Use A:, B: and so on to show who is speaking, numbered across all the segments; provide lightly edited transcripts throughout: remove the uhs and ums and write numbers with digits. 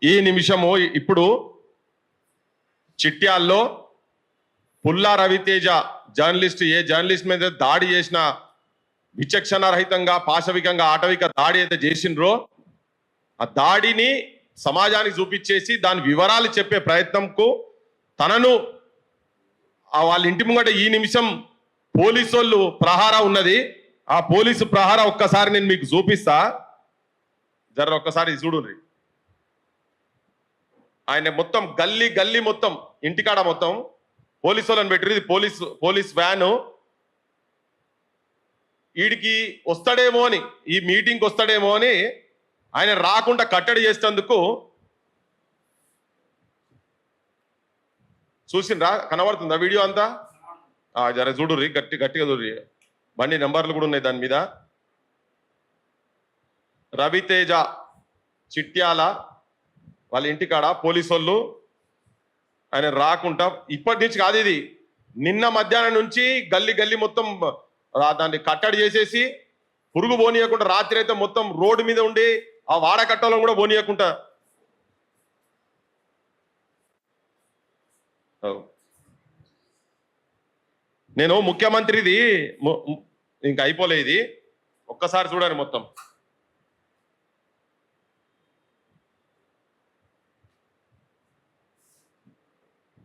A: ఈ నిమిషము ఇప్పుడు చిట్యాల్లో పుల్లా రవితేజ జర్నలిస్ట్ ఏ జర్నలిస్ట్ మీద దాడి చేసిన విచక్షణ రహితంగా పాశవికంగా ఆటవిక దాడి అయితే చేసిండ్రో ఆ దాడిని సమాజానికి చూపించేసి దాని వివరాలు చెప్పే ప్రయత్నంకు తనను వాళ్ళ ఇంటి ముంగట ఈ నిమిషం పోలీసు వాళ్ళు ప్రహార ఉన్నది. ఆ పోలీసు ప్రహార ఒక్కసారి నేను మీకు చూపిస్తా, జర ఒక్కసారి చూడుండ్రి. ఆయన మొత్తం గల్లీ గల్లీ మొత్తం ఇంటికాడ మొత్తం పోలీసు వాళ్ళని పెట్టిరు. ఇది పోలీస్ వ్యాను. వీడికి వస్తాడేమో అని, ఈ మీటింగ్కి వస్తాడేమో అని ఆయన రాకుండా కట్టడి చేసేందుకు చూసిండ్రా, కనబడుతుందా వీడియో అంతా? జర చూడుర్రి, గట్టిగా చూడ్రి. బండి నెంబర్లు కూడా ఉన్నాయి దాని మీద. రవితేజ చిట్యాల వాళ్ళ ఇంటికాడ పోలీసు వాళ్ళు ఆయన రాకుండా, ఇప్పటి నుంచి కాదు ఇది, నిన్న మధ్యాహ్నం నుంచి గల్లీ గల్లీ మొత్తం దాన్ని కట్టడి చేసేసి పురుగు పోనీయకుండా రాత్రి అయితే మొత్తం రోడ్డు మీద ఉండి ఆ వాడకట్టలో కూడా పోనీయకుండా. నేను ముఖ్యమంత్రిది ఇంకా అయిపోలే, ఇది ఒక్కసారి చూడండి మొత్తం.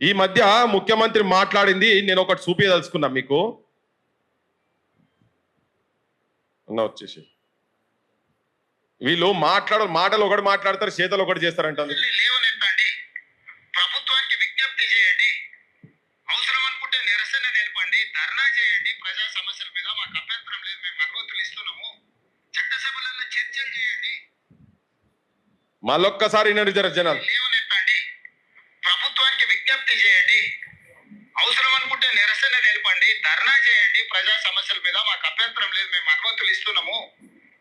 A: ఈ మధ్య ముఖ్యమంత్రి మాట్లాడింది నేను ఒకటి చూపించదలుచుకున్నా మీకు. వచ్చేసి వీళ్ళు మాటలు ఒకటి మాట్లాడతారు, చేతలు ఒకటి చేస్తారంట.
B: ప్రభుత్వానికి విజ్ఞప్తి చేయండి, అవసరం అనుకుంటే నిరసన తెలపండి, ధర్నా చేయండి, ప్రజా సమస్యల మీద మాకు అభ్యంతరం లేదు, మేము అనుమతులు ఇస్తున్నాము, చట్టసభలలో చర్చలు చేయండి.
A: మళ్ళొక్కసారి జనాలు
B: లేవనెత్తండి, ప్రభుత్వానికి విజ్ఞప్తి చేయండి, అవసరం అనుకుంటే నిరసన తెలపండి, ధర్నా చేయండి, ప్రజా సమస్యల మీద మాకు అభ్యంతరం లేదు, మేము అనుమతులు ఇస్తున్నాము,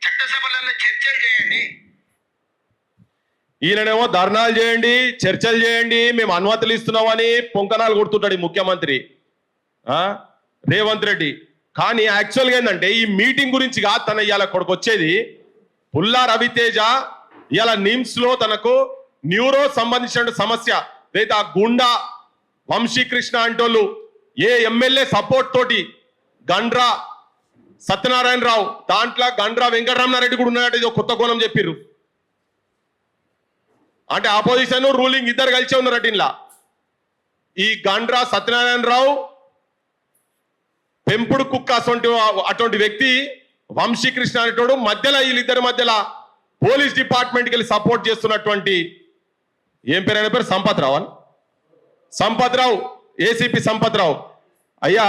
B: చట్టసభలలో చర్చలు చేయండి.
A: ఈయననేమో ధర్నాలు చేయండి, చర్చలు చేయండి, మేము అనుమతులు ఇస్తున్నామని పొంకనాలు కొడుతుంటాడు ఈ ముఖ్యమంత్రి రేవంత్ రెడ్డి. కానీ యాక్చువల్గా ఏంటంటే ఈ మీటింగ్ గురించి కాదు తన ఇవాళ కొడుకు వచ్చేది. పుల్లా రవితేజ ఇవాళ నిమ్స్ లో తనకు న్యూరో సంబంధించిన సమస్య లేదా ఆ గుండా వంశీకృష్ణ అంటోళ్ళు ఏ ఎమ్మెల్యే సపోర్ట్ తోటి గండ్రా సత్యనారాయణరావు, దాంట్లో గండ్రా వెంకటరమణారెడ్డి కూడా ఉన్నాడు. ఇది కొత్త కోణం చెప్పిర్రు. అంటే ఆపోజిషన్ రూలింగ్ ఇద్దరు కలిసే ఉన్నారట ఇలా. ఈ గండ్రా సత్యనారాయణరావు పెంపుడు కుక్క అటువంటి వ్యక్తి వంశీకృష్ణ అనేటోడు మధ్యలో వీళ్ళిద్దరి మధ్యలో పోలీస్ డిపార్ట్మెంట్కి వెళ్ళి సపోర్ట్ చేస్తున్నటువంటి ఏం పేరు అయిన పేరు సంపత్ రావు ఏసీపీ సంపత్ రావు. అయ్యా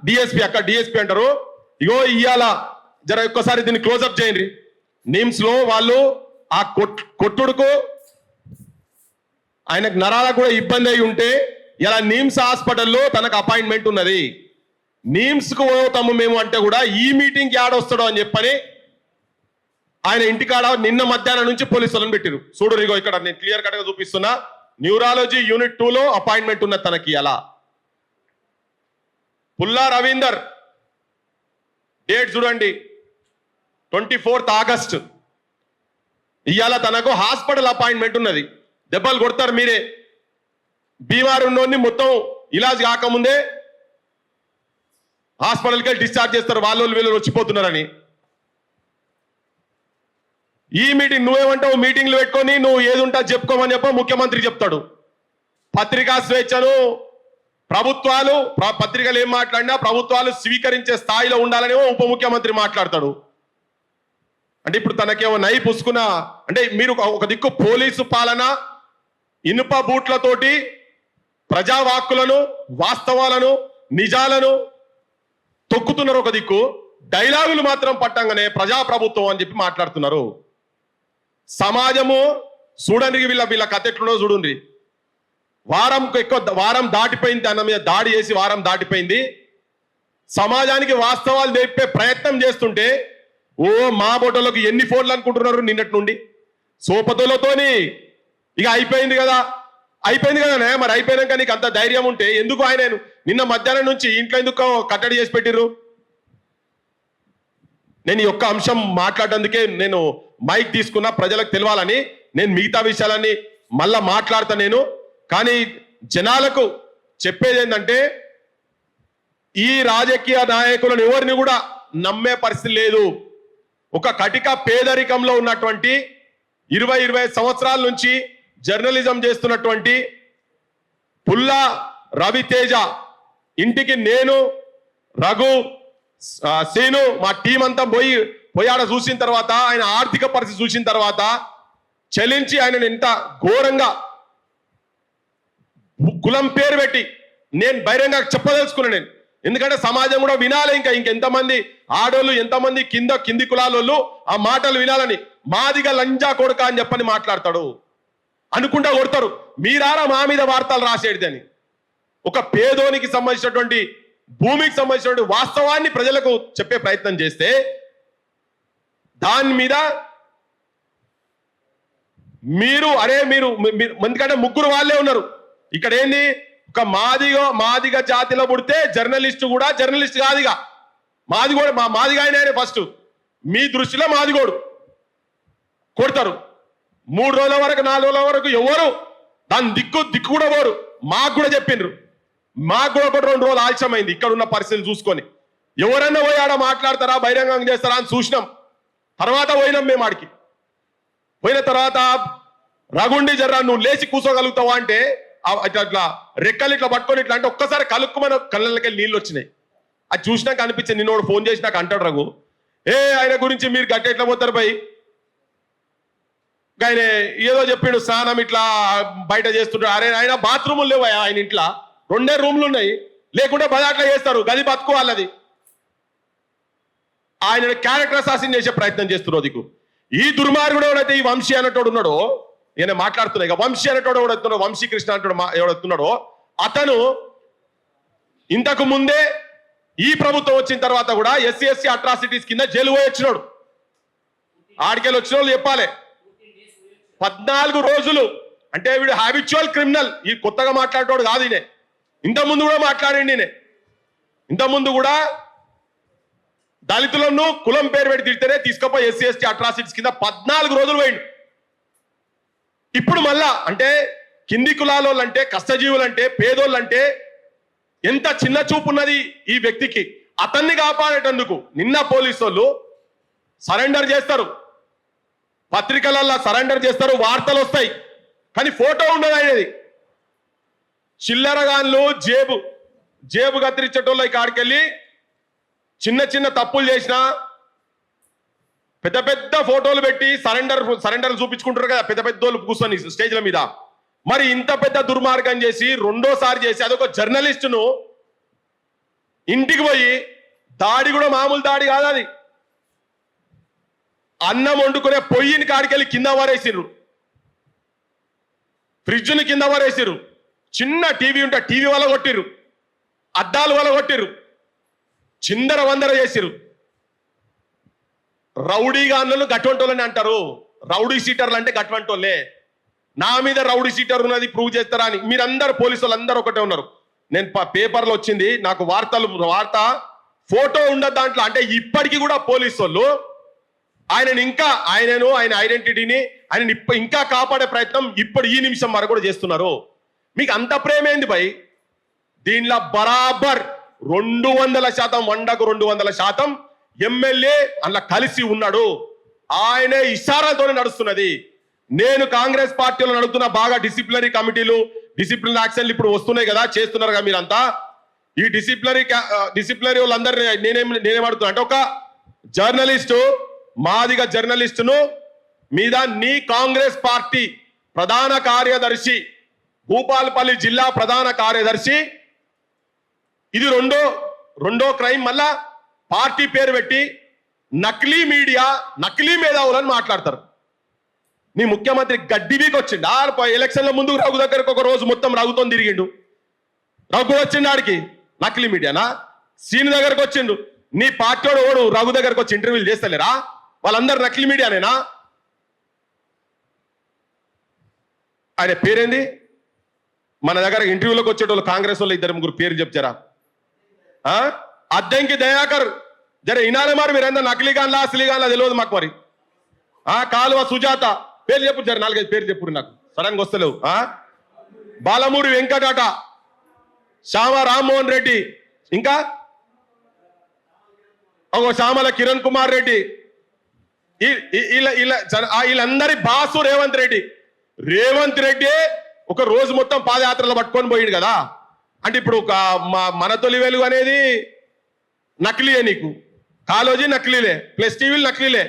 A: డిఎస్పీ అక్క డిఎస్పీ అంటారు. ఇగో ఇవాళ జర ఒక్కసారి దీన్ని క్లోజప్ చేయండి. నిమ్స్ లో వాళ్ళు ఆ కొట్టుడుకు ఆయనకు నరాలకు కూడా ఇబ్బంది అయి ఉంటే ఇలా నిమ్స్ హాస్పిటల్లో తనకు అపాయింట్మెంట్ ఉన్నది. నిమ్స్కు పోతాము మేము అంటే కూడా ఈ మీటింగ్కి ఆడొస్తాడో అని చెప్పని ఆయన ఇంటికాడ నిన్న మధ్యాహ్నం నుంచి పోలీసులను పెట్టిరు. చూడు ఇగో ఇక్కడ నేను క్లియర్ కట్గా చూపిస్తున్నా. న్యూరాలజీ యూనిట్ 2లో అపాయింట్మెంట్ ఉన్నది తనకి. అలా పుల్లా రవీందర్ డేట్ చూడండి 24th ఆగస్ట్. ఇవాళ తనకు హాస్పిటల్ అపాయింట్మెంట్ ఉన్నది. దెబ్బలు కొడతారు మీరే. బీమారు ఉన్నోడిని మొత్తం ఇలాజ్ కాకముందే హాస్పిటల్కి వెళ్ళి డిశ్చార్జ్ చేస్తారు, వాళ్ళు వీళ్ళు వచ్చిపోతున్నారని. ఈ మీటింగ్ నువ్వేమంటావు? మీటింగ్లు పెట్టుకొని నువ్వు ఏది ఉంటా చెప్పుకోమని ముఖ్యమంత్రి చెప్తాడు. పత్రికా స్వేచ్ఛను ప్రభుత్వాలు పత్రికలు ఏం మాట్లాడినా ప్రభుత్వాలు స్వీకరించే స్థాయిలో ఉండాలని ఉప ముఖ్యమంత్రి మాట్లాడతాడు. అంటే ఇప్పుడు తనకేమో నై పుసుకున్న అంటే మీరు ఒక దిక్కు పోలీసు పాలన ఇనుప బూట్లతోటి ప్రజావాక్కులను వాస్తవాలను నిజాలను తొక్కుతున్నారు. ఒక దిక్కు డైలాగులు మాత్రం పట్టంగానే ప్రజాప్రభుత్వం అని చెప్పి మాట్లాడుతున్నారు. సమాజము చూడండి, వీళ్ళ కథ ఎట్లున్నో చూడండి. వారం దాటిపోయింది, తన మీద దాడి చేసి వారం దాటిపోయింది. సమాజానికి వాస్తవాలు చెప్పే ప్రయత్నం చేస్తుంటే ఓ మా బొటలోకి ఎన్ని ఫోన్లు అనుకుంటున్నారు నిన్నటి నుండి సోపతులతోని. ఇక అయిపోయింది కదా మరి అయిపోయినాక నీకు అంత ధైర్యం ఉంటే ఎందుకు ఆయన నిన్న మధ్యాహ్నం నుంచి ఇంట్లో ఎందుకు కట్టడి చేసి పెట్టిర్రు? నేను ఈ ఒక్క అంశం మాట్లాడేందుకే నేను మైక్ తీసుకున్నా, ప్రజలకు తెలవాలని. నేను మిగతా విషయాలన్నీ మళ్ళా మాట్లాడతా నేను. కానీ జనాలకు చెప్పేది ఏంటంటే ఈ రాజకీయ నాయకులను ఎవరిని కూడా నమ్మే పరిస్థితి లేదు. ఒక కటిక పేదరికంలో ఉన్నటువంటి 20-25 సంవత్సరాల నుంచి జర్నలిజం చేస్తున్నటువంటి పుల్లా రవితేజ ఇంటికి నేను, రఘు, సీను మా టీం అంతా పోయాడ చూసిన తర్వాత, ఆయన ఆర్థిక పరిస్థితి చూసిన తర్వాత చలించి ఆయనను ఎంత ఘోరంగా కులం పేరు పెట్టి నేను బహిరంగ చెప్పదలుచుకున్నాను నేను. ఎందుకంటే సమాజం కూడా వినాలి. ఇంకెంతమంది ఆడోళ్ళు, ఎంతమంది కింది కులాలోళ్ళు ఆ మాటలు వినాలని. మాదిగా లంజా కొడుక అని చెప్పని మాట్లాడతాడు, అనుకుంటా కొడతారు. మీరారా మా మీద వార్తలు రాసేది అని. ఒక పేదోనికి సంబంధించినటువంటి భూమికి సంబంధించినటువంటి వాస్తవాన్ని ప్రజలకు చెప్పే ప్రయత్నం చేస్తే దాని మీద మీరు ఎందుకంటే ముగ్గురు వాళ్ళే ఉన్నారు ఇక్కడ. ఏంది, ఒక మాదిగ జాతిలో పుడితే జర్నలిస్టు కూడా జర్నలిస్ట్ కాదుగా. మాదిగోడు, మాదిగ ఆయన ఫస్ట్ మీ దృష్టిలో మాదిగోడు కొడతారు. 3 రోజుల వరకు 4 రోజుల వరకు ఎవరు దాని దిక్కు కూడా పోరు. మాకు కూడా చెప్పిండ్రు, మాకు కూడా 1-2 రోజులు ఆలస్యమైంది ఇక్కడ ఉన్న పరిస్థితులు చూసుకొని. ఎవరన్నా పోయి ఆడ మాట్లాడతారా, బహిరంగం చేస్తారా అని చూసినాం. తర్వాత పోయినాం మేము ఆడికి. పోయిన తర్వాత రగుండి జర్రా నువ్వు లేచి కూర్చోగలుగుతావా అంటే అట్లా రెక్కలు ఇట్లా పట్టుకొని ఇట్లా అంటే ఒక్కసారి కలుక్కుమని కళ్ళకి నీళ్ళు వచ్చినాయి. అది చూసినాక అనిపించింది. నిన్నోడు ఫోన్ చేసి నాకు అంటాడు, రఘు ఆయన గురించి మీరు గట్టి ఎట్లా పోతారు పోయి, ఆయన ఏదో చెప్పిండు స్నానం ఇట్లా బయట చేస్తుంటాడు. అరే ఆయన బాత్రూములు లేవు ఆయన ఇంట్లో, 2 రూమ్లు ఉన్నాయి, లేకుంటే బదాట్లా చేస్తారు. గది బతుకోవాలది. ఆయన క్యారెక్టర్ అసాసిన్ చేసే ప్రయత్నం చేస్తున్నారు. దిక్కు ఈ దుర్మార్గుడు ఎవడైతే ఈ వంశీ అనేటోడు ఉన్నాడో, ఈయన మాట్లాడుతున్నాయి ఇక వంశీ అనేటోడు ఎవడెత్తున్నాడు, వంశీ కృష్ణ అంటాడు ఎవడెత్తున్నాడో, అతను ఇంతకు ముందే ఈ ప్రభుత్వం వచ్చిన తర్వాత కూడా SC అట్రాసిటీస్ కింద జైలు పోయి వచ్చినాడు. ఆడికెళ్ళి వచ్చిన వాళ్ళు చెప్పాలి 14 రోజులు. అంటే వీడు హ్యాబిచువల్ క్రిమినల్. ఈ కొత్తగా మాట్లాడేటోడు కాదు ఈయన. ఇంతకుముందు కూడా మాట్లాడండి ఈయన. ఇంతకుముందు కూడా దళితులను కులం పేరు పెట్టి తిడితేనే తీసుకుపోయి SC అట్రాసిటీస్ కింద 14 రోజులు పోయిండు. ఇప్పుడు మళ్ళా అంటే కింది కులాలోళ్ళు అంటే, కష్టజీవులంటే, పేదోళ్ళంటే ఎంత చిన్న చూపు ఉన్నది ఈ వ్యక్తికి. అతన్ని కాపాడేటందుకు నిన్న పోలీసు వాళ్ళు సరెండర్ చేస్తారు, పత్రికలలో సరెండర్ చేస్తారు, వార్తలు వస్తాయి, కానీ ఫోటో ఉండదు అనేది. చిల్లరగాన్లు జేబు కత్తిరించేటోళ్ళు కాడికెళ్ళి చిన్న తప్పులు చేసినా పెద్ద ఫోటోలు పెట్టి సరెండర్ చూపించుకుంటారు కదా పెద్దోళ్ళు కూర్చొని స్టేజ్ల మీద. మరి ఇంత పెద్ద దుర్మార్గం చేసి రెండోసారి చేసి అదొక జర్నలిస్టును ఇంటికి పోయి దాడి కూడా మామూలు దాడి కాదు అది. అన్నం వండుకునే పొయ్యిని కాడికెళ్ళి కింద వారేసిర్రు, ఫ్రిడ్జ్ని కింద వారేసిర్రు, చిన్న టీవీ ఉంటే టీవీ వల్ల కొట్టిర్రు, అద్దాలు వల్ల కొట్టిర్రు, చిందర వందర చేసిర్రు. రౌడీగాన్లను గట్వంటోళ్ళని అంటారు. రౌడీ సీటర్లు అంటే గట్వంటోళ్ళే. నా మీద రౌడీ సీటర్ ఉన్నది ప్రూవ్ చేస్తారా అని మీరందరూ పోలీసు వాళ్ళు అందరూ ఒకటే ఉన్నారు. నేను పేపర్లో వచ్చింది నాకు వార్త ఫోటో ఉండదు దాంట్లో. అంటే ఇప్పటికీ కూడా పోలీసు వాళ్ళు ఆయనను ఆయన ఐడెంటిటీని ఆయన ఇంకా కాపాడే ప్రయత్నం ఇప్పుడు ఈ నిమిషం వరకు కూడా చేస్తున్నారు. మీకు అంత ప్రేమేంది భయ్? దీనిలో బరాబర్ 200% 200% ఎమ్మెల్యే అందులో కలిసి ఉన్నాడు. ఆయనే ఇషారాలతోనే నడుస్తున్నది. నేను కాంగ్రెస్ పార్టీలో నడుస్తున్న బాగా డిసిప్లినరీ కమిటీలు, డిసిప్లినరీ యాక్షన్లు ఇప్పుడు వస్తున్నాయి కదా, చేస్తున్నారు కదా మీరంతా. ఈ డిసిప్లినరీ వాళ్ళందరూ నేనేమడుతున్నా అంటే, ఒక జర్నలిస్టు, మాదిగ జర్నలిస్టును మీద నీ కాంగ్రెస్ పార్టీ ప్రధాన కార్యదర్శి, భూపాలపల్లి జిల్లా ప్రధాన కార్యదర్శి, ఇది రెండో క్రైమ్. మళ్ళా పార్టీ పేరు పెట్టి నకిలీ మీడియా, నకిలీ మేధావులని మాట్లాడతారు. నీ ముఖ్యమంత్రి గడ్డి వీక్ వచ్చిండు. ఎలక్షన్ల ముందు రఘు దగ్గరకు ఒక రోజు మొత్తం రఘుతో తిరిగిండు. రఘు వచ్చిండు ఆడికి నకిలీ మీడియానా? సీని దగ్గరకు వచ్చిండు. నీ పార్టీ ఓడు రఘు దగ్గరకు వచ్చి ఇంటర్వ్యూలు చేస్తలేరా? వాళ్ళందరూ నకిలీ మీడియానేనా? ఆయన పేరేంది? మన దగ్గర ఇంటర్వ్యూలోకి వచ్చేటోళ్ళు కాంగ్రెస్ వాళ్ళు 2-3 పేరు చెప్తారా? అద్దంకి దయాకర్ జర ఇనాలే మరి మీరందరూ నకిలీగాన్లా అసలీగాన్లా తెలియదు మాకు. మరి కాలువ సుజాత పేరు చెప్పు, జర 4-5 పేరు చెప్పు నాకు. సడన్గా వస్తలేవు. బాలమూరి వెంకటట, శ్యామ రామ్మోహన్ రెడ్డి, ఇంకా శ్యామల కిరణ్ కుమార్ రెడ్డి, వీళ్ళందరి బాసు రేవంత్ రెడ్డి. రేవంత్ రెడ్డి ఒక రోజు మొత్తం పాదయాత్రలో పట్టుకొని పోయిండు కదా. అంటే ఇప్పుడు మన తొలి వెలుగు అనేది నకిలీయే, నీకు కాలోజీ నకిలీలే, ప్లస్ టీవీలు నకిలీలే,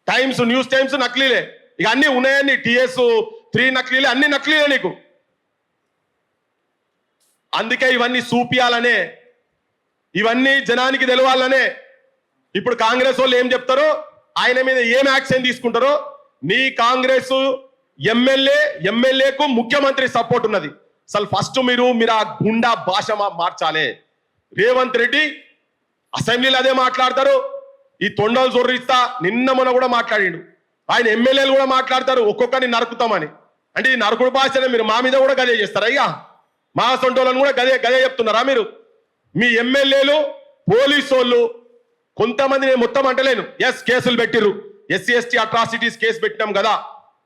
A: టైమ్స్ న్యూస్ టైమ్స్ నకిలీలే, ఇక అన్ని ఉన్నాయని TS3 నకిలీలే, అన్ని నకిలీలే నీకు. అందుకే ఇవన్నీ చూపియాలనే, ఇవన్నీ జనానికి తెలవాలనే. ఇప్పుడు కాంగ్రెస్ వాళ్ళు ఏం చెప్తారో, ఆయన మీద ఏం యాక్షన్ తీసుకుంటారో. నీ కాంగ్రెస్ ఎమ్మెల్యేకు ముఖ్యమంత్రి సపోర్ట్ ఉన్నది. అసలు ఫస్ట్ మీరు ఆ గుండా భాష మార్చాలి. రేవంత్ రెడ్డి అసెంబ్లీలో అదే మాట్లాడతారు, ఈ తొండలు జొర్రిస్తా నిన్న మొన్న కూడా మాట్లాడిండు. ఆయన ఎమ్మెల్యేలు కూడా మాట్లాడతారు ఒక్కొక్కరిని నరుకుతామని. అంటే ఈ నరుకుడు భాషనే మీరు మా మీద కూడా గదే చేస్తారా? అయ్యా మా సొంటోళ్ళని కూడా గదే చెప్తున్నారా మీరు? మీ ఎమ్మెల్యేలు పోలీసు వాళ్ళు కొంతమంది, నేను మొత్తం అంటలేను, కేసులు పెట్టిర్రు, SC ST అట్రాసిటీస్ కేసు పెట్టినాం కదా,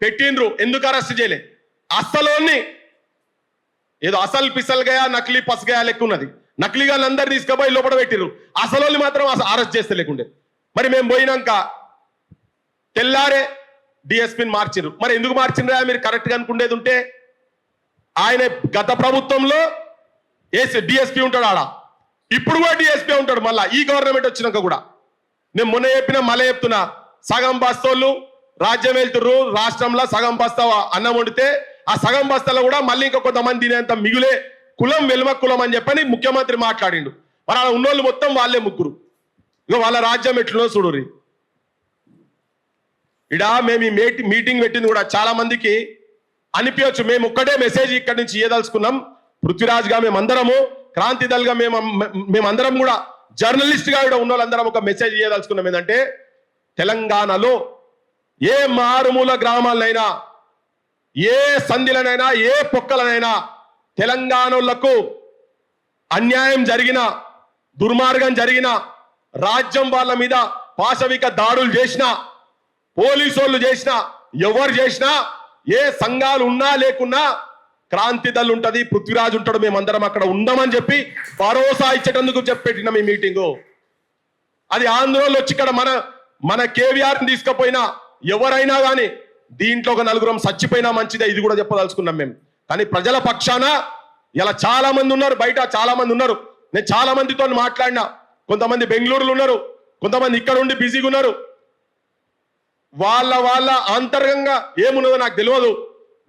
A: పెట్టిండ్రు. ఎందుకు అరెస్ట్ చేయలే? అసలోని ఏదో అసలు పిసల్గయా నకిలీ పసగయా లెక్క ఉన్నది. నకిలీగా అందరు తీసుకుపోయి లోపల పెట్టిర్రు, అసలు మాత్రం అరెస్ట్ చేస్తే లేకుండే. మరి మేము పోయినాక తెల్లారే DSPని మార్చిర్రు. మరి ఎందుకు మార్చిండ్రా? మీరు కరెక్ట్గా అనుకునేది ఉంటే. ఆయన గత ప్రభుత్వంలో DSP ఉంటాడు ఆడ, ఇప్పుడు కూడా DSP ఉంటాడు మళ్ళా ఈ గవర్నమెంట్ వచ్చినాక కూడా. నేను మొన్న చెప్పినా మళ్ళీ చెప్తున్నా, సగం బస్తోళ్ళు రాజ్యం వెళ్తుర్రు, రాష్ట్రంలో సగం బస్తా అన్నం వండితే ఆ సగం బస్తాలో కూడా మళ్ళీ ఇంకా కొంతమంది తినేంత మిగులే కులం వెలుమ కులం అని చెప్పని ముఖ్యమంత్రి మాట్లాడిండు. మరి అలా ఉన్నోళ్ళు మొత్తం వాళ్ళే ముగ్గురు. ఇక వాళ్ళ రాజ్యం ఎట్లునో చూడుర్రి. మేము ఈ మీటింగ్ పెట్టింది కూడా చాలా మందికి అనిపించచ్చు, మేము ఒక్కటే మెసేజ్ ఇక్కడి నుంచి ఇయ్యదలుచుకున్నాం. పృథ్వీరాజ్ గా మేమందరము, క్రాంతి దళ్ గా మేమందరం కూడా, జర్నలిస్ట్ గా కూడా ఉన్న వాళ్ళందరం ఒక మెసేజ్ ఇయ్యదలుచుకున్నాం. ఏంటంటే తెలంగాణలో ఏ మారుమూల గ్రామాలనైనా, ఏ సంధిలనైనా, ఏ పొక్కలనైనా తెలంగాణలకు అన్యాయం జరిగిన, దుర్మార్గం జరిగిన, రాజ్యం వాళ్ళ మీద పాశవిక దాడులు చేసిన, పోలీసోళ్ళు చేసిన, ఎవరు చేసినా, ఏ సంఘాలు ఉన్నా లేకున్నా క్రాంతి దళ్ ఉంటది, పృథ్వీరాజ్ ఉంటాడు, మేమందరం అక్కడ ఉందామని చెప్పి భరోసా ఇచ్చేటందుకు చెప్పెట్టినాం ఈ మీటింగు. అది ఆంధ్రోళ్ళు వచ్చి ఇక్కడ మన కేవీఆర్ని తీసుకుపోయినా ఎవరైనా కానీ దీంట్లో ఒక నలుగురం చచ్చిపోయినా మంచిదే, ఇది కూడా చెప్పదలుచుకున్నాం మేము. కానీ ప్రజల పక్షాన ఇలా చాలా మంది ఉన్నారు, బయట చాలా మంది ఉన్నారు. నేను చాలా మందితో మాట్లాడినా, కొంతమంది బెంగళూరులో ఉన్నారు, కొంతమంది ఇక్కడ ఉండి బిజీగా ఉన్నారు. వాళ్ళ అంతర్గంగా ఏమున్నదో నాకు తెలియదు.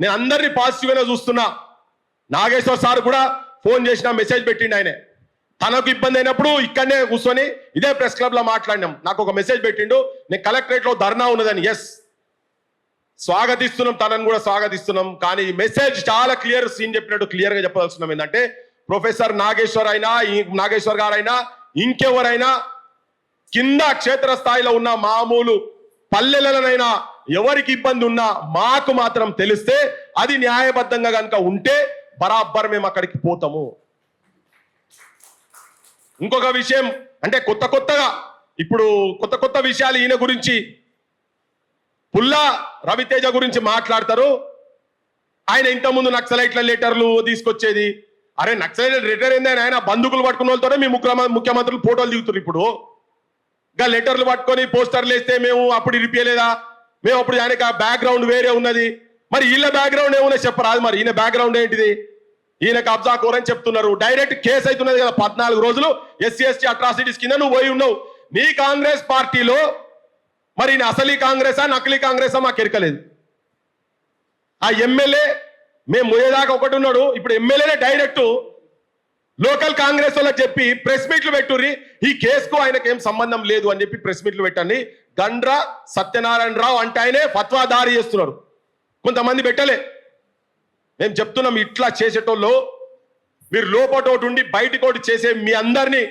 A: నేను అందరినీ పాజిటివ్గానే చూస్తున్నా. నాగేశ్వర్ సార్ కూడా ఫోన్ చేసిన, మెసేజ్ పెట్టిండు. ఆయనే తనకు ఇబ్బంది అయినప్పుడు ఇక్కడనే కూర్చొని ఇదే ప్రెస్ క్లబ్ లో మాట్లాడినాం. నాకు ఒక మెసేజ్ పెట్టిండు, నేను కలెక్టరేట్ లో ధర్నా ఉన్నదని. స్వాగతిస్తున్నాం, తనను కూడా స్వాగతిస్తున్నాం. కానీ ఈ మెసేజ్ చాలా క్లియర్, సీన్ చెప్పినట్టు క్లియర్ గా చెప్పదలుచుకున్నాం. ఏంటంటే ప్రొఫెసర్ నాగేశ్వర్ గారైనా ఇంకెవరైనా కింద క్షేత్రస్థాయిలో ఉన్న మామూలు పల్లెలనైనా ఎవరికి ఇబ్బంది ఉన్నా మాకు మాత్రం తెలిస్తే, అది న్యాయబద్ధంగా కనుక ఉంటే బరాబర్ మేము అక్కడికి పోతాము. ఇంకొక విషయం అంటే కొత్త విషయాలు ఈయన గురించి, పుల్లా రవితేజ గురించి మాట్లాడతారు. ఆయన ఇంతకుముందు నక్సలైట్ల లెటర్లు తీసుకొచ్చేది. అరే నక్సలైట్ లెటర్ ఏందని, ఆయన బంధుకులు పట్టుకున్న వాళ్ళతోనే మీ ముఖ్యమంత్రులు ఫోటోలు దిగుతారు. ఇప్పుడు ఇంకా లెటర్లు పట్టుకొని పోస్టర్లు వేస్తే మేము అప్పుడు ఇరిపియలేదా? మేము అప్పుడు ఆయనకి ఆ బ్యాక్గ్రౌండ్ వేరే ఉన్నది. మరి వీళ్ళ బ్యాక్గ్రౌండ్ ఏమున్నా చెప్పరాదు. మరి ఈయన బ్యాక్గ్రౌండ్ ఏంటిది? ఈయన కబ్జా కోరని చెప్తున్నారు. డైరెక్ట్ కేసు అవుతున్నది కదా, 14 రోజులు SC ST అట్రాసిటీస్ కింద నువ్వు పోయి ఉన్నావు. నీ కాంగ్రెస్ పార్టీలో మరి అసలీ కాంగ్రెసా నకిలీ కాంగ్రెసా మాకు ఎరకలేదు. ఆ ఎమ్మెల్యే మేము పోయేదాకా ఒకటి ఉన్నాడు, ఇప్పుడు ఎమ్మెల్యేనే డైరెక్ట్ లోకల్ కాంగ్రెస్ వాళ్ళకి చెప్పి ప్రెస్ మీట్లు పెట్టుర్రి, ఈ కేసుకు ఆయనకు ఏం సంబంధం లేదు అని చెప్పి ప్రెస్ మీట్లు పెట్టండి. గండ్ర సత్యనారాయణ రావు అంటే ఆయనే ఫత్వా దారి చేస్తున్నారు. కొంతమంది పెట్టలే. మేము చెప్తున్నాం, ఇట్లా చేసేటోళ్ళు మీరు లోపటోటి ఉండి బయటకోటి చేసే మీ అందరినీ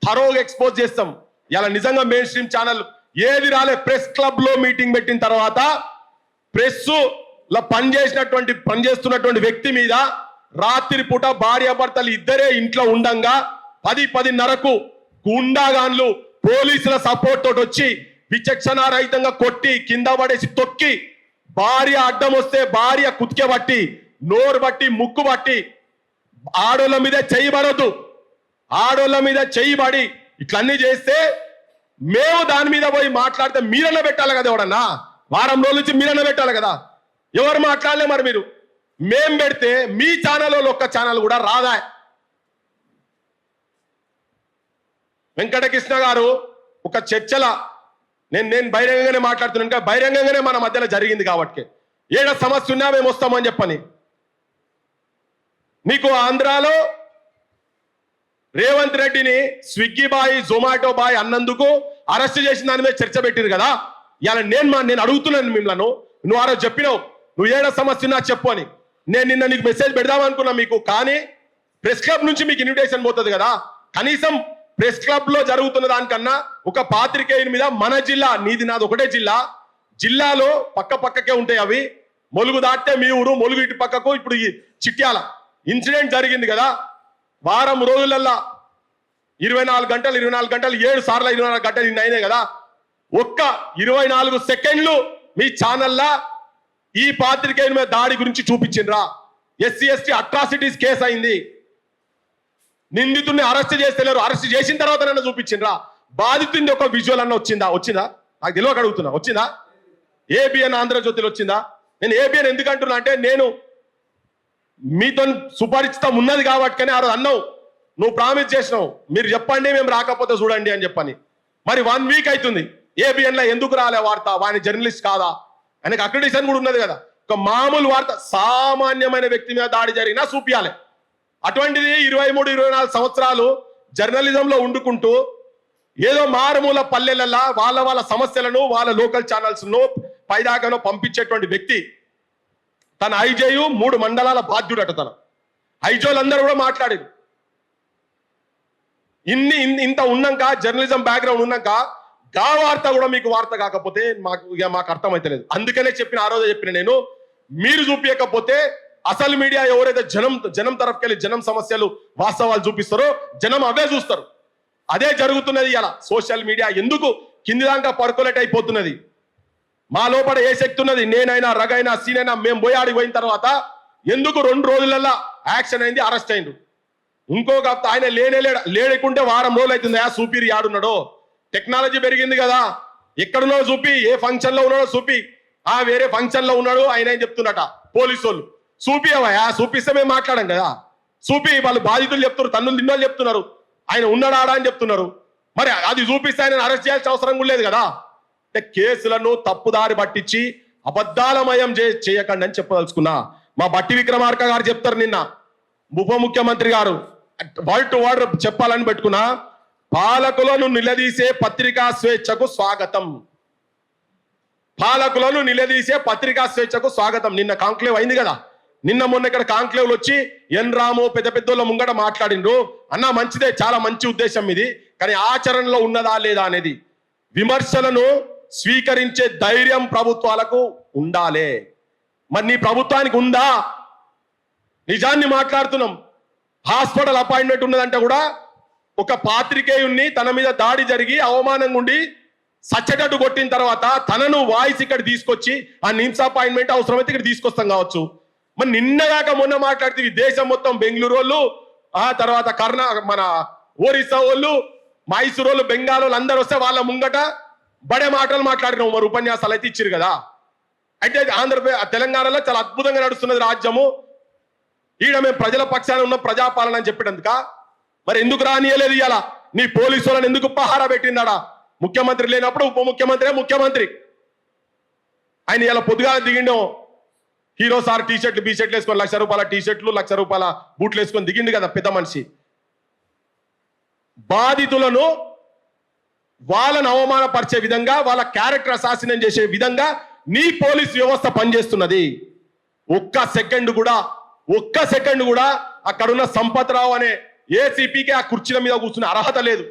A: థరోగా ఎక్స్పోజ్ చేస్తాం. ఇలా నిజంగా మెయిన్ స్ట్రీమ్ ఛానల్ ఏది రాలే. ప్రెస్ క్లబ్ లో మీటింగ్ పెట్టిన తర్వాత ప్రెస్ లో పనిచేస్తున్నటువంటి వ్యక్తి మీద రాత్రి పూట భార్యాభర్తలు ఇద్దరే ఇంట్లో ఉండంగా 10-10:30కు గుండాగాన్లు పోలీసుల సపోర్ట్ తోటి వచ్చి విచక్షణారహితంగా కొట్టి కింద పడేసి తొక్కి భార్య అడ్డం వస్తే భార్య కుతికే బట్టి, నోరు బట్టి, ముక్కు బట్టి, ఆడోళ్ళ మీద చేయబడద్దు, ఆడోళ్ళ మీద చేయబడి ఇట్లన్నీ చేస్తే మేము దాని మీద పోయి మాట్లాడితే మీరన్న పెట్టాలి కదా, ఎవడన్నా వారం రోజుల నుంచి మీరన్న పెట్టాలి కదా. ఎవరు మాట్లాడలే మరి మీరు. మేం పెడితే మీ ఛానల్ ఒక్క ఛానల్ కూడా రాదా? వెంకటకృష్ణ గారు ఒక చర్చల నేను బహిరంగంగానే మాట్లాడుతున్నాను, ఇంకా బహిరంగంగానే మన మధ్యలో జరిగింది కాబట్టి ఏడ సమస్య ఉన్నా మేము వస్తామని చెప్పని. మీకు ఆంధ్రాలో రేవంత్ రెడ్డిని స్విగ్గీ బాయ్, జొమాటో బాయ్ అన్నందుకు అరెస్ట్ చేసిన దాని మీద చర్చ పెట్టిరు కదా. ఇలా నేను అడుగుతున్నాను మిమ్మల్ని, నువ్వు ఆ రోజు చెప్పినావు నువ్వు ఏడ సమస్య ఉన్నా చెప్పు అని. నేను నిన్న నీకు మెసేజ్ పెడదామనుకున్నా మీకు, కానీ ప్రెస్ క్లబ్ నుంచి మీకు ఇన్విటేషన్ పోతుంది కదా. కనీసం ప్రెస్ క్లబ్ లో జరుగుతున్న దానికన్నా ఒక పాత్రికేయుని మీద మన జిల్లా, నీది నాది ఒకటే జిల్లా, జిల్లాలో పక్క పక్కకే ఉంటాయి అవి. మొలుగు దాటితే మీ ఊరు, మొలుగు ఇటు పక్కకు. ఇప్పుడు ఈ చిట్యాల ఇన్సిడెంట్ జరిగింది కదా, వారం రోజులల్లా 24 గంటలు 7 సార్లు 24 గంటలు ఇన్ని అయినాయి కదా. ఒక్క 24 సెకండ్లు మీ ఛానల్లా ఈ పాత్రికేయుని మీద దాడి గురించి చూపించిండ్రా? SC ST అట్రాసిటీస్ కేసు అయింది, నిందితుడిని అరెస్ట్ చేస్తలేరు, అరెస్ట్ చేసిన తర్వాత నన్ను చూపించిండ్రా? బాధితుడి ఒక విజువల్ అన్న వచ్చిందా? నాకు తెలియక అడుగుతున్నా, వచ్చిందా? ABN ఆంధ్రజ్యోతిలో వచ్చిందా? నేను ABN ఎందుకు అంటున్నా అంటే, నేను మీతో సుపరిచితం ఉన్నది కాబట్టి ఆ రోజు అన్నావు, నువ్వు ప్రామిస్ చేసినావు, మీరు చెప్పండి మేము రాకపోతే చూడండి అని చెప్పని. మరి 1 వీక్ అవుతుంది, ABN లో ఎందుకు రాలే వార్త? వాని జర్నలిస్ట్ కాదా? ఆయనకు అక్రిడిషన్ కూడా ఉన్నది కదా. ఒక మామూలు వార్త, సామాన్యమైన వ్యక్తి మీద దాడి జరిగినా చూపియాలి. అటువంటిది 23-24 సంవత్సరాలు జర్నలిజంలో ఉండుకుంటూ ఏదో మారుమూల పల్లెలల్లా వాళ్ళ సమస్యలను వాళ్ళ లోకల్ ఛానల్స్ ను పైదాకానో పంపించేటువంటి వ్యక్తి తన ఐజేయు 3 మండలాల బాధ్యుడట. తన ఐజోలందరూ కూడా మాట్లాడారు. ఇంత ఉన్నాక, జర్నలిజం బ్యాక్గ్రౌండ్ ఉన్నాక గా వార్త కూడా మీకు వార్త కాకపోతే మాకు అర్థమైతలేదు. అందుకనే చెప్పిన, ఆ రోజే చెప్పిన నేను, మీరు చూపించకపోతే అసలు మీడియా ఎవరైతే జనం తరఫుకెళ్ళి జనం సమస్యలు వాస్తవాలు చూపిస్తారో జనం అవే చూస్తారు. అదే జరుగుతున్నది ఇలా. సోషల్ మీడియా ఎందుకు కింది దాకా పర్కులేట్ అయిపోతున్నది? మా లోపల ఏ శక్తి ఉన్నది? నేనైనా, రగైనా, సీనైనా మేము పోయాడికి పోయిన తర్వాత ఎందుకు 2 రోజులల్లా యాక్షన్ అయింది, అరెస్ట్ అయిండు. ఇంకొక ఆయన లేకుంటే వారం రోజులు అవుతుంది. సూపీరి యాడున్నాడో? టెక్నాలజీ పెరిగింది కదా, ఎక్కడున్నాడో చూపి, ఏ ఫంక్షన్ లో ఉన్నాడో చూపి. వేరే ఫంక్షన్ లో ఉన్నాడు ఆయన అని చెప్తున్నట పోలీసు వాళ్ళు. చూపివయా, చూపిస్తే మేము మాట్లాడాం కదా. చూపి, వాళ్ళు బాధితులు చెప్తున్నారు, తన్నులు తిన్నోళ్ళు చెప్తున్నారు ఆయన ఉన్నాడా అని చెప్తున్నారు. మరి అది చూపిస్తే ఆయన అరెస్ట్ చేయాల్సిన అవసరం కూడా లేదు కదా. అంటే కేసులను తప్పుదారి పట్టించి అబద్ధాలమయం చేయకండి అని చెప్పదలుచుకున్నా. మా బట్టి విక్రమార్క గారు చెప్తారు, నిన్న ఉప ముఖ్యమంత్రి గారు వర్డ్ టు వర్డ్ చెప్పాలని పెట్టుకున్నా, పాలకులను నిలదీసే పత్రికా స్వేచ్ఛకు స్వాగతం. పాలకులను నిలదీసే పత్రికా స్వేచ్ఛకు స్వాగతం. నిన్న కాంక్లేవ్ అయింది కదా, నిన్న మొన్న ఇక్కడ కాంక్లేవ్లు వచ్చి ఎన్ రాము పెద్ద ముంగట మాట్లాడిండ్రు. అన్నా మంచిదే, చాలా మంచి ఉద్దేశం ఇది, కానీ ఆచరణలో ఉన్నదా లేదా అనేది. విమర్శలను స్వీకరించే ధైర్యం ప్రభుత్వాలకు ఉండాలి. మరి నీ ప్రభుత్వానికి ఉందా? నిజాన్ని మాట్లాడుతున్నాం. హాస్పిటల్ అపాయింట్మెంట్ ఉన్నదంటే కూడా ఒక పాత్రికేయుణ్ణి తన మీద దాడి జరిగి అవమానంగా ఉండి సచ్చటట్టు కొట్టిన తర్వాత తనను వాయిస్ ఇక్కడ తీసుకొచ్చి ఆ నిమ్స్ అపాయింట్మెంట్ అవసరమైతే ఇక్కడ తీసుకొస్తాం కావచ్చు. మరి నిన్నగాక మొన్న మాట్లాడితే దేశం మొత్తం బెంగళూరు వాళ్ళు, ఆ తర్వాత మన ఒరిస్సా వాళ్ళు, మైసూరు వాళ్ళు, బెంగాల్ వాళ్ళు అందరూ వస్తే వాళ్ళ ముంగట బడే మాటలు మాట్లాడినాం. మరి ఉపన్యాసాలు అయితే ఇచ్చారు కదా. అయితే తెలంగాణలో చాలా అద్భుతంగా నడుస్తున్నది రాజ్యము. ఈడ మేము ప్రజల పక్షాన ఉన్న ప్రజాపాలన అని చెప్పేటందుక మరి ఎందుకు రానియలేదు? ఇలా నీ పోలీసు వాళ్ళని ఎందుకు పహారా పెట్టిందాడా? ముఖ్యమంత్రి లేనప్పుడు ఉప ముఖ్యమంత్రి ఆయన ఇలా పొద్దుగా దిగిండో హీరో సార్ టీషర్ట్లు బీషర్ట్లు వేసుకొని ₹1,00,000 టీషర్ట్లు ₹1,00,000 బూట్లు వేసుకొని దిగిండు కదా పెద్ద మనిషి. బాధితులను వాళ్ళను అవమానపరిచే విధంగా, వాళ్ళ క్యారెక్టర్ అసాసినం చేసే విధంగా నీ పోలీస్ వ్యవస్థ పనిచేస్తున్నది. ఒక్క సెకండ్ కూడా అక్కడున్న సంపత్రావు అనే ఏసీపీకి ఆ కుర్చీల మీద కూర్చునే అర్హత లేదు.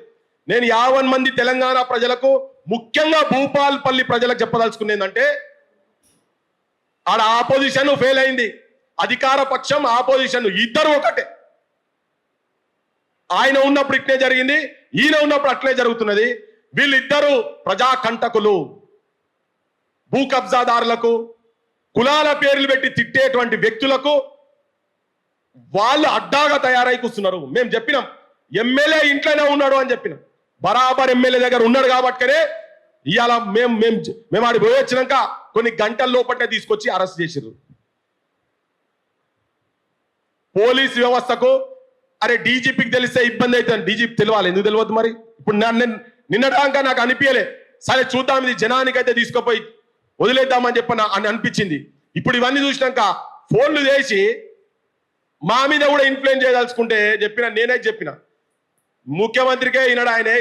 A: నేను 50 మంది తెలంగాణ ప్రజలకు, ముఖ్యంగా భూపాల్పల్లి ప్రజలకు చెప్పదలుచుకునేది ఏంటంటే, ఆడ ఆపోజిషన్ ఫెయిల్ అయింది, అధికార పక్షం ఆపోజిషన్ ఇద్దరు ఒకటే. ఆయన ఉన్నప్పుడు ఇట్లే జరిగింది, ఈయన ఉన్నప్పుడు అట్లే జరుగుతున్నది. వీళ్ళిద్దరూ ప్రజాకంటకులు, భూ కబ్జాదారులకు, కులాల పేర్లు పెట్టి తిట్టేటువంటి వ్యక్తులకు వాళ్ళు అడ్డాగా తయారై కూర్చున్నారు. మేము చెప్పినాం ఎమ్మెల్యే ఇంట్లోనే ఉన్నాడు అని చెప్పినాం. బరాబర్ ఎమ్మెల్యే దగ్గర ఉన్నాడు కాబట్టినే ఇవాళ మేము ఆడి పోయి వచ్చినాక కొన్ని గంటల లోపలనే తీసుకొచ్చి అరెస్ట్ చేసిర్రు. పోలీస్ వ్యవస్థకు అరే డీజీపీకి తెలిస్తే ఇబ్బంది అవుతుంది, డీజీపీ తెలియాలి, ఎందుకు తెలియదు మరి? ఇప్పుడు నిన్నటాక నాకు అనిపించలే, సరే చూద్దాం ఇది జనానికైతే తీసుకుపోయి వదిలేద్దామని అని అనిపించింది. ఇప్పుడు ఇవన్నీ చూసినాక ఫోన్లు చేసి మా మీద కూడా ఇన్ఫ్లుయెన్స్ చేయదలుచుకుంటే నేనే చెప్పిన ముఖ్యమంత్రికే ఈనాడు ఆయనే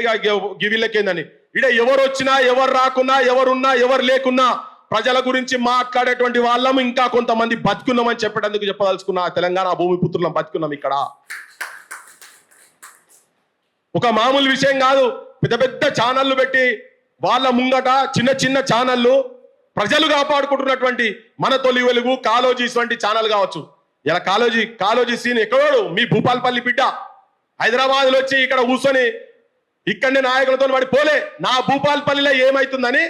A: గివిల్లకేందని. ఇడ ఎవరు వచ్చినా ఎవరు రాకున్నా ఎవరున్నా ఎవరు లేకున్నా ప్రజల గురించి మాట్లాడేటువంటి వాళ్ళం ఇంకా కొంతమంది బతుకున్నామని చెప్పేటందుకు చెప్పదలుచుకున్నా. తెలంగాణ భూమిపుత్రులం బతుకున్నాం. ఇక్కడ ఒక మామూలు విషయం కాదు. పెద్ద పెద్ద ఛానళ్లు పెట్టి వాళ్ళ ముంగట చిన్న చిన్న ఛానళ్లు ప్రజలు కాపాడుకుంటున్నటువంటి మన తొలి వెలుగు, కాలోజీస్ వంటి ఛానల్ కావచ్చు. ఇలా కాలోజీ సీన్ ఎక్కడోడు మీ భూపాలపల్లి బిడ్డ హైదరాబాద్లో వచ్చి ఇక్కడ కూర్చొని ఇక్కడనే నాయకులతో వాడి పోలే. నా భూపాలపల్లిలో ఏమైతుందని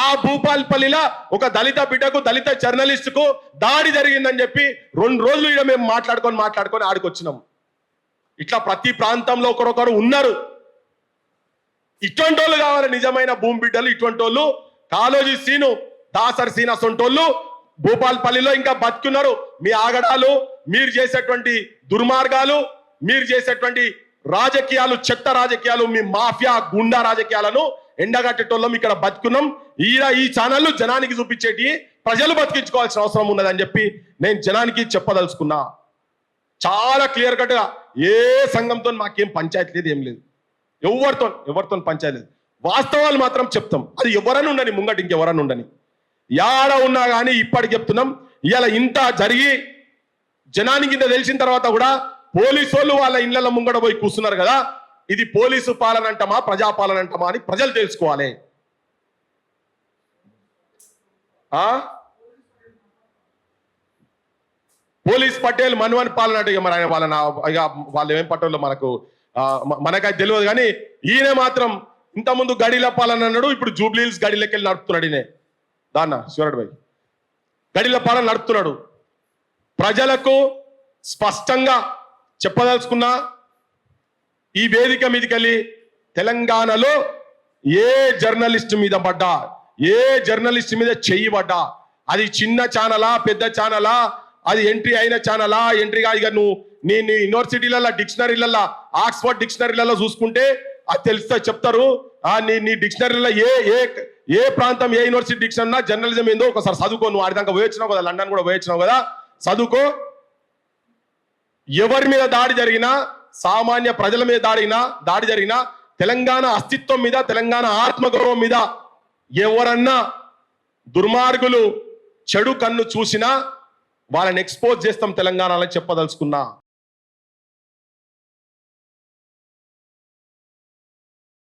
A: ఆ భూపాలపల్లిలో ఒక దళిత బిడ్డకు, దళిత జర్నలిస్టుకు దాడి జరిగిందని చెప్పి 2 రోజులు ఇక్కడ మేము మాట్లాడుకొని ఆడికొచ్చినాం. ఇట్లా ప్రతి ప్రాంతంలో ఒకరొకరు ఉన్నారు. ఇటువంటి వాళ్ళు కావాలి నిజమైన భూమి బిడ్డలు. ఇటువంటి వాళ్ళు కాలోజీ సీను, దాసరి సీన్ అసొంటోళ్ళు భూపాలపల్లిలో ఇంకా బతుకున్నారు. మీ ఆగడాలు, మీరు చేసేటువంటి దుర్మార్గాలు, మీరు చేసేటువంటి రాజకీయాలు, చెత్త రాజకీయాలు, మీ మాఫియా గుండా రాజకీయాలను ఎండగట్టేటోళ్ళం ఇక్కడ బతుకున్నాం. ఈ ఛానళ్ళు జనానికి చూపించేటి ప్రజలు బతికించుకోవాల్సిన అవసరం ఉన్నదని చెప్పి నేను జనానికి చెప్పదలుచుకున్నా. చాలా క్లియర్ కట్ గా ఏ సంఘంతో మాకేం పంచాయతీ లేదు, ఏం లేదు, ఎవరితో పంచాయతీ లేదు. వాస్తవాలు మాత్రం చెప్తాం. అది ఎవరన్నా ఉండని, ముంగట ఇంకెవరన్నా ఉండని, యాడ ఉన్నా కానీ ఇప్పటికి చెప్తున్నాం. ఇవాళ ఇంత జరిగి జనానికి ఇంత తెలిసిన తర్వాత కూడా పోలీసు వాళ్ళు వాళ్ళ ఇళ్ల ముంగడ పోయి కూర్చున్నారు కదా. ఇది పోలీసు పాలన అంటమా ప్రజాపాలన అంటమా అని ప్రజలు తెలుసుకోవాలి. పోలీస్ పటేల్ మన్వన్ పాలన అంటే మరి ఆయన వాళ్ళు ఏం పట్టేళ్ళు మనకైతే తెలియదు. కానీ ఈయన మాత్రం ఇంతకుముందు గడిల పాలన అన్నాడు, ఇప్పుడు జూబ్లీహిల్స్ గడిలోకి వెళ్ళి నడుపుతున్నాడు. ఈయన దాన్న శివరెడ్డి భాయ్ గడిల పాలన నడుపుతున్నాడు. ప్రజలకు స్పష్టంగా చెప్పదలుచుకున్నా, ఈ వేదిక మీదకెళ్ళి తెలంగాణలో ఏ జర్నలిస్ట్ మీద పడ్డా, ఏ జర్నలిస్ట్ మీద చెయ్యి పడ్డా, అది చిన్న ఛానలా పెద్ద ఛానలా, అది ఎంట్రీ అయిన ఛానలా ఎంట్రీ కాదు. ఇక నువ్వు నీ యూనివర్సిటీలలో డిక్షనరీలలో ఆక్స్ఫర్డ్ డిక్షనరీలలో చూసుకుంటే అది తెలుస్తా చెప్తారు. నీ డిక్షనరీలో ఏ ప్రాంతం ఏ యూనివర్సిటీ డిక్షనరీ జర్నలిజం ఏందో ఒకసారి చదువుకో. నువ్వు ఆడిదాకా పోయొచ్చినావు కదా, లండన్ కూడా పోయొచ్చినావు కదా, చదువుకో. ఎవరి మీద దాడి జరిగినా, సామాన్య ప్రజల మీద దాడి జరిగినా, తెలంగాణ అస్తిత్వం మీద, తెలంగాణ ఆత్మగౌరవం మీద ఎవరన్నా దుర్మార్గులు చెడు కన్ను చూసినా వాళ్ళని ఎక్స్పోజ్ చేస్తాం తెలంగాణలో చెప్పదలుచుకున్నా.